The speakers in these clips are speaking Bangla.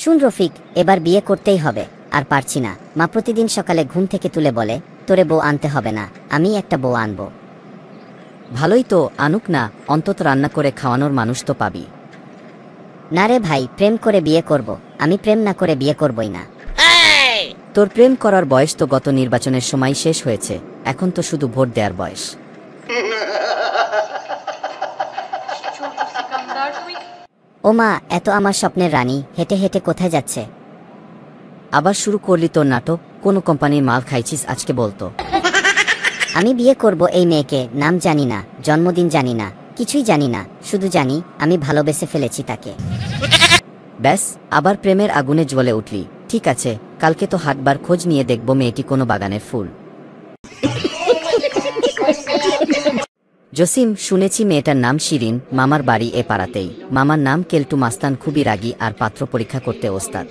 শুন রফিক, এবার বিয়ে করতেই হবে, আর পারছি না। মা প্রতিদিন সকালে ঘুম থেকে তুলে বলে, তোরে বউ আনতে হবে না, আমি একটা বউ আনবো। ভালোই তো, আনুক না, অন্তত রান্না করে খাওয়ানোর মানুষ তো পাবি। না রে ভাই, প্রেম করে বিয়ে করব। আমি প্রেম না করে বিয়ে করবই না। তোর প্রেম করার বয়স তো গত নির্বাচনের সময় শেষ হয়েছে, এখন তো শুধু ভোট দেওয়ার বয়স। ও মা, এত আমার স্বপ্নের রানী হেঁটে হেঁটে কোথায় যাচ্ছে? আবার শুরু করলি তোর নাটক? কোন কোম্পানির মাল খাইছিস আজকে বলতো। আমি বিয়ে করব এই মেয়েকে, নাম জানি না, জন্মদিন জানি না, কিছুই জানি না, শুধু জানি আমি ভালোবেসে ফেলেছি তাকে। ব্যাস, আবার প্রেমের আগুনে জ্বলে উঠলি। ঠিক আছে, কালকে তো হাটবার খোঁজ নিয়ে দেখব মেয়েটি কোনো বাগানের ফুল। জসিম, শুনেছি মেয়েটার নাম শিরিন, মামার বাড়ি এ পাড়াতেই। মামার নাম কেলটু মাস্তান, খুবই রাগী আর পাত্র পরীক্ষা করতে ওস্তাদ।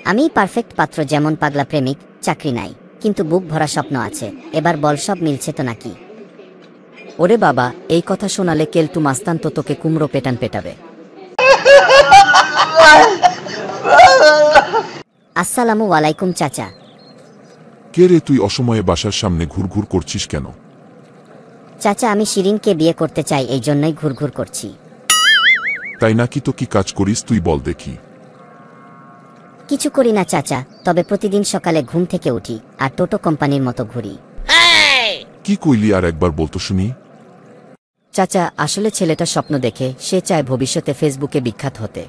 আমি পারফেক্ট পাত্র, যেমন পাগলা প্রেমিক, চাকরি নাই, কিন্তু বুক ভরা স্বপ্ন আছে। এবার বল, সব মিলছে তো নাকি? ওরে বাবা, এই কথা শোনালে কেলটু মাস্তান তো তোকে কুমড়ো পেটান পেটাবে। আসসালামু আলাইকুম চাচা। কে রে তুই অসময়ে বাসার সামনে ঘুরঘুর করছিস কেন? চাচা, আমি শিরিনকে বিয়ে করতে চাই, এই জন্যই ঘুরঘুর করছি। তাই নাকি? তো কি কাজ করিস তুই বল দেখি। কিছু করি না চাচা, তবে প্রতিদিন সকালে ঘুম থেকে উঠি আর টোটো কোম্পানির মতো ঘুরি। কি কইলি আর একবার বলতো শুনি। চাচা, আসলে ছেলেটা স্বপ্ন দেখে, সে চায় ভবিষ্যতে ফেসবুকে বিখ্যাত হতে।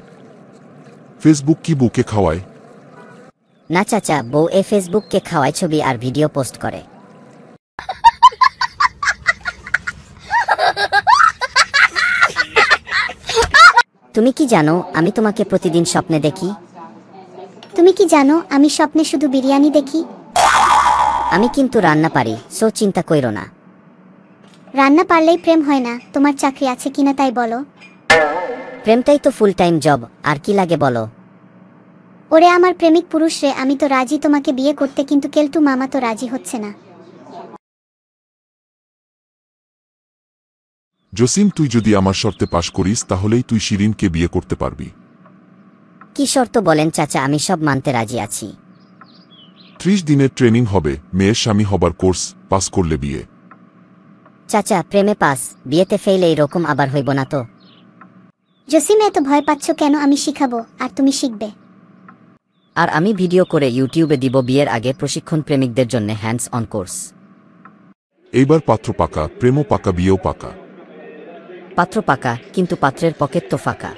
ফেসবুক কি বউকে খাওয়ায়? না চাচা, বউ এ ফেসবুককে খাওয়ায় ছবি আর ভিডিও পোস্ট করে। তুমি কি জানো আমি তোমাকে প্রতিদিন স্বপ্নে দেখি? তুমি কি জানো আমি স্বপ্নে শুধু বিরিয়ানি দেখি? আমি কিন্তু রান্না পারি, সো চিন্তা কইরো না। রান্না পারলেই প্রেম হয় না, তোমার চাকরি আছে কিনা তাই বলো। প্রেমটাই তো ফুল টাইম জব, আর কি লাগে বলো। ওরে আমার প্রেমিক পুরুষ রে, আমি তো রাজি তোমাকে বিয়ে করতে, কিন্তু কেলটু মামা তো রাজি হচ্ছে না। জসিম, তুই যদি আমার শর্তে পাশ করিস তাহলেই তুই শিরিনকে বিয়ে করতে পারবি। কি শর্ত বলেন চাচা, আমি সব মানতে রাজি আছি। 30 দিনের ট্রেনিং হবে, মেয়ের স্বামী হবার কোর্স পাস করলে বিয়ে। চাচা, প্রেমে পাস, বিয়েতে ফেল, এইরকম আবার হইব না তো? জসিম, এত ভয় পাচ্ছ কেন? আমি শিখাবো আর তুমি শিখবে। আর আমি ভিডিও করে ইউটিউবে দিব বিয়ের আগে প্রশিক্ষণ, প্রেমিকদের জন্য হ্যান্ডস অন কোর্স। এইবার পাত্র পাকা, প্রেমও পাকা, বিয়েও পাকা। পাত্র পাকা, কিন্তু পাত্রের পকেট তো ফাঁকা।